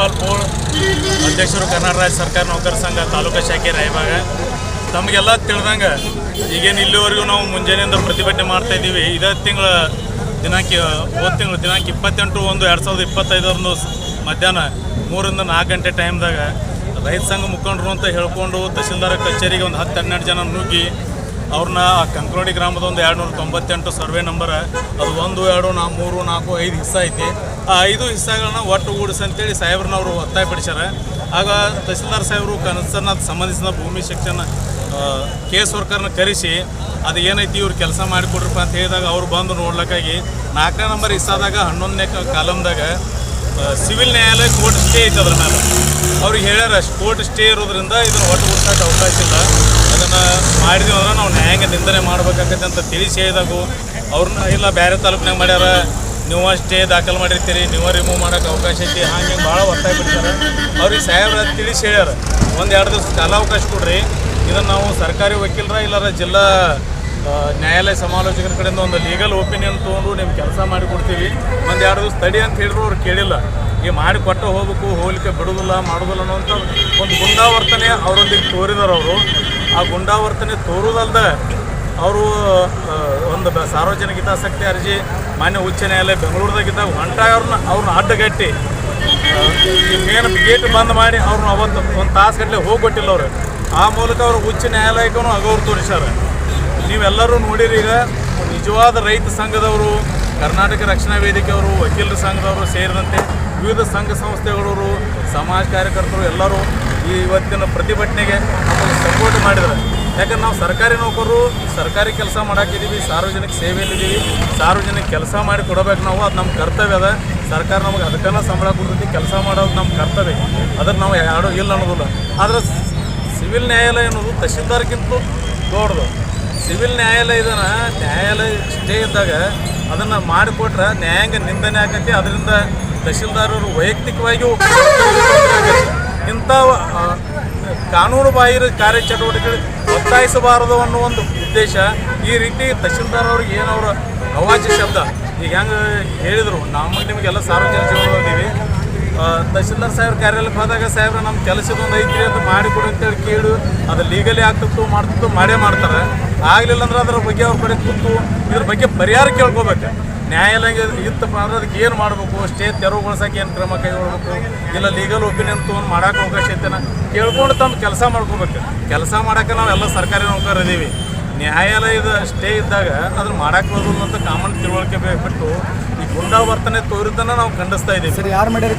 ಗೋಪಾಲ್ ಪೋಳ್ ಅಧ್ಯಕ್ಷರು ಕರ್ನಾಟಕ ರಾಜ್ಯ ಸರ್ಕಾರ ನೌಕರ ಸಂಘ ತಾಲೂಕಾ ಶಾಖೆ ರಾಯಬಾಗ. ತಮಗೆಲ್ಲ ತಿಳಿದಂಗೆ ಈಗೇನು ಇಲ್ಲಿವರೆಗೂ ನಾವು ಮುಂಜಾನೆಯಿಂದ ಪ್ರತಿಭಟನೆ ಮಾಡ್ತಾ ಇದ್ದೀವಿ. ಇದೇ ತಿಂಗಳ ಹೋದ ತಿಂಗಳು ದಿನಾಂಕ 28/1/2025 ಮಧ್ಯಾಹ್ನ 3ರಿಂದ 4 ಗಂಟೆ ಟೈಮ್ದಾಗ ರೈತ ಸಂಘ ಮುಖಂಡರು ಅಂತ ಹೇಳ್ಕೊಂಡು ತಹಸೀಲ್ದಾರ್ ಕಚೇರಿಗೆ ಒಂದು 10-12 ಜನ ನುಗ್ಗಿ ಅವ್ರನ್ನ ಕಂಕನೋಡಿ ಗ್ರಾಮದ ಒಂದು 298 ಸರ್ವೆ ನಂಬರ್, ಅದು 1, 2, 3, 4, 5 ಹಿಸ್ಸ ಐತಿ. ಆ 5 ಹಿಸ್ಸಗಳನ್ನ ಒಟ್ಟುಗೂಡಿಸಿ ಅಂತೇಳಿ ಸಾಹೇಬ್ರನ್ನವರು ಒತ್ತಾಯಪಡಿಸ್ಯಾರ. ಆಗ ತಹಸೀಲ್ದಾರ್ ಸಾಹೇಬರು ಕನಸನ್ನ ಸಂಬಂಧಿಸಿದ ಭೂಮಿ ಸೆಕ್ಷನ್ ಕೇಸ್ ವರ್ಕರ್ನ ಕರೆಸಿ ಅದು ಏನೈತಿ ಇವ್ರು ಕೆಲಸ ಮಾಡಿಕೊಡ್ರಪ್ಪ ಅಂತ ಹೇಳಿದಾಗ ಅವ್ರು ಬಂದು ನೋಡ್ಲಿಕ್ಕಾಗಿ 4ನೇ ನಂಬರ್ ಹಿಸ್ಸಾದಾಗ 11ನೇ ಕಾಲಮ್ದಾಗ ಸಿವಿಲ್ ನ್ಯಾಯಾಲಯ ಕೋರ್ಟ್ ಸ್ಟೇ ಐತೆ. ಅದ್ರ ಮೇಲೆ ಅವ್ರಿಗೆ ಹೇಳ್ಯಾರ ಕೋರ್ಟ್ ಸ್ಟೇ ಇರೋದ್ರಿಂದ ಇದನ್ನು ಒಟ್ಟುಗೂಡ್ಸೋಕೆ ಅವಕಾಶ ಇಲ್ಲ, ಅದನ್ನು ಮಾಡಿದೀವಿ ಅಂದ್ರೆ ನಾವು ನ್ಯಾಯಾಂಗ ನಿಂದನೆ ಮಾಡ್ಬೇಕಾಗತ್ತೆ ಅಂತ ತಿಳಿಸಿ ಹೇಳಿದಾಗೂ ಅವ್ರನ್ನ ಇಲ್ಲ ಬೇರೆ ತಾಲೂಕಿನಾಗ ಮಾಡ್ಯಾರ, ನೀವು ಸ್ಟೇ ದಾಖಲು ಮಾಡಿರ್ತೀರಿ, ನೀವು ರಿಮೂವ್ ಮಾಡೋಕೆ ಅವಕಾಶ ಐತಿ, ಹಾಗೆ ಭಾಳ ಒತ್ತಾಯ ಬಿಡ್ತಾರೆ. ಅವ್ರಿಗೆ ಸಾಹೇಬ್ರ ತಿಳಿಸಿ ಹೇಳ್ಯಾರ 1-2 ದಿವಸ ಕಾಲಾವಕಾಶ ಕೊಡ್ರಿ, ಇದನ್ನು ನಾವು ಸರ್ಕಾರಿ ವಕೀಲರ ಇಲ್ಲಾರ ಜಿಲ್ಲಾ ನ್ಯಾಯಾಲಯ ಸಮಾಲೋಚಕರ ಕಡೆಯಿಂದ ಒಂದು ಲೀಗಲ್ ಒಪಿನಿಯನ್ ತೊಗೊಂಡು ನಿಮ್ಗೆ ಕೆಲಸ ಮಾಡಿಕೊಡ್ತೀವಿ, 1-2 ದಿವಸ ತಡಿ ಅಂತ ಹೇಳಿದ್ರು ಅವ್ರು ಕೇಳಿಲ್ಲ. ಈಗ ಮಾಡಿ ಕೊಟ್ಟು ಹೋಗ್ಬೇಕು, ಹೋಗ್ಲಿಕ್ಕೆ ಬಿಡೋದಿಲ್ಲ ಮಾಡೋದಿಲ್ಲ ಅನ್ನೋಂಥ ಒಂದು ಗುಂಡಾವರ್ತನೆ ಅವರೊಂದಿಗೆ ತೋರಿದಾರೆ. ಅವರು ಆ ಗುಂಡಾವರ್ತನೆ ತೋರೋದಲ್ದ ಅವರು ಒಂದು ಸಾರ್ವಜನಿಕ ಹಿತಾಸಕ್ತಿ ಅರ್ಜಿ ಮಾನ್ಯ ಉಚ್ಚ ನ್ಯಾಯಾಲಯ ಬೆಂಗಳೂರದಾಗಿದ್ದಾಗ ಅವ್ರನ್ನ ಅಡ್ಡಗಟ್ಟಿ ಮೇನ್ ಗೇಟ್ ಬಂದ್ ಮಾಡಿ ಅವ್ರನ್ನ ಅವತ್ತು 1 ತಾಸುಗಟ್ಟಲೆ ಹೋಗ್ಬಿಟ್ಟಿಲ್ಲ ಅವರು. ಆ ಮೂಲಕ ಅವರು ಉಚ್ಚ ನ್ಯಾಯಾಲಯಕ್ಕೂ ಅಗೌರವ ತೋರಿಸ್ಯಾರ. ನೀವೆಲ್ಲರೂ ನೋಡಿರಿ, ಈಗ ನಿಜವಾದ ರೈತ ಸಂಘದವರು, ಕರ್ನಾಟಕ ರಕ್ಷಣಾ ವೇದಿಕೆಯವರು, ವಕೀಲರ ಸಂಘದವರು ಸೇರಿದಂತೆ ವಿವಿಧ ಸಂಘ ಸಂಸ್ಥೆಗಳವರು, ಸಮಾಜ ಕಾರ್ಯಕರ್ತರು ಎಲ್ಲರೂ ಈ ಇವತ್ತಿನ ಪ್ರತಿಭಟನೆಗೆ ನಮಗೆ ಸಪೋರ್ಟ್ ಮಾಡಿದ್ದಾರೆ. ಯಾಕಂದ್ರೆ ನಾವು ಸರ್ಕಾರಿ ನೌಕರರು, ಸರ್ಕಾರಿ ಕೆಲಸ ಮಾಡಾಕಿದ್ದೀವಿ, ಸಾರ್ವಜನಿಕ ಸೇವೆಯಲ್ಲಿದ್ದೀವಿ, ಸಾರ್ವಜನಿಕ ಕೆಲಸ ಮಾಡಿ ಕೊಡಬೇಕು ನಾವು, ಅದು ನಮ್ಮ ಕರ್ತವ್ಯ ಅದ. ಸರ್ಕಾರ ನಮಗೆ ಅದಕ್ಕೆಲ್ಲ ಸಂಬಳ ಕೊಡ್ತೈತಿ, ಕೆಲಸ ಮಾಡೋದು ನಮ್ಮ ಕರ್ತವ್ಯ, ಅದಕ್ಕೆ ನಾವು ಯಾರು ಇಲ್ಲ ಅನ್ನೋದಿಲ್ಲ. ಆದರೆ ಸಿವಿಲ್ ನ್ಯಾಯಾಲಯ ಅನ್ನೋದು ತಹಸೀಲ್ದಾರ್ಗಿಂತಲೂ ದೊಡ್ಡದು. ಸಿವಿಲ್ ನ್ಯಾಯಾಲಯ ಸ್ಟೇ ಇದ್ದಾಗ ಅದನ್ನು ಮಾಡಿಕೊಟ್ರೆ ನ್ಯಾಯಾಂಗ ನಿಂದನೆ ಆಗತ್ತೆ. ಅದರಿಂದ ತಹಸೀಲ್ದಾರರು ವೈಯಕ್ತಿಕವಾಗಿಯೂ ಇಂಥ ಕಾನೂನು ಬಾಹಿರ ಕಾರ್ಯಚಟುವಟಿಕೆ ಒತ್ತಾಯಿಸಬಾರದು ಅನ್ನೋ ಒಂದು ಉದ್ದೇಶ. ಈ ರೀತಿ ತಹಸೀಲ್ದಾರ್ ಅವ್ರಿಗೆ ಏನವರು ಅವಾಚ್ಯ ಶಬ್ದ ಈಗ ಹೆಂಗೆ ಹೇಳಿದರು, ನಿಮಗೆಲ್ಲ ಸಾರ್ವಜನಿಕ ಜೀವನದೀವಿ, ತಹಸೀಲ್ದಾರ್ ಸಾಹೇಬ್ರ ಕಾರ್ಯಾಲಯಕ್ಕೆ ಹೋದಾಗ ಸಾಹೇಬ್ರ ನಮ್ಮ ಕೆಲಸದೊಂದು ಐತಿ ಅಂತ ಮಾಡಿಕೊಡು ಅಂತೇಳಿ ಕೇಳು, ಅದು ಲೀಗಲಿ ಆಗ್ತಿತ್ತು ಮಾಡೇ ಮಾಡ್ತಾರೆ. ಆಗಲಿಲ್ಲ ಅಂದ್ರೆ ಅದ್ರ ಬಗ್ಗೆ ಅವ್ರ ಕಡೆ ಕೂತು ಇದ್ರ ಬಗ್ಗೆ ಪರಿಹಾರ ಕೇಳ್ಕೊಬೇಕು. ನ್ಯಾಯಾಲಯ ಇತ್ತಪ್ಪ ಅಂದ್ರೆ ಅದಕ್ಕೆ ಏನು ಮಾಡಬೇಕು, ಸ್ಟೇ ತೆರವುಗೊಳಿಸೋಕೆ ಏನು ಕ್ರಮ ಕೈಗೊಳ್ಬೇಕು, ಇಲ್ಲ ಲೀಗಲ್ ಒಪಿನಿಯನ್ ತೊಗೊಂಡು ಮಾಡೋಕೆ ಅವಕಾಶ ಐತೆನ ಕೇಳ್ಕೊಂಡು ತಮ್ಮ ಕೆಲಸ ಮಾಡ್ಕೋಬೇಕು. ಕೆಲಸ ಮಾಡೋಕೆ ನಾವೆಲ್ಲ ಸರ್ಕಾರಿ ನೌಕರರಿದ್ದೀವಿ. ನ್ಯಾಯಾಲಯದ ಸ್ಟೇ ಇದ್ದಾಗ ಅದನ್ನು ಮಾಡೋಕ್ಕೆ ಬರೋದಿಲ್ಲ ಅಂತ ಕಾಮನ್ ತಿಳುವಳಿಕೆ ಬಿಟ್ಟು ಈ ಗುಂಡಾವರ್ತನೆ ತೋರಿದ್ದನ್ನು ನಾವು ಖಂಡಿಸ್ತಾ ಇದ್ದೀವಿ. ಯಾರು ಮಾಡ್ಯಾರ?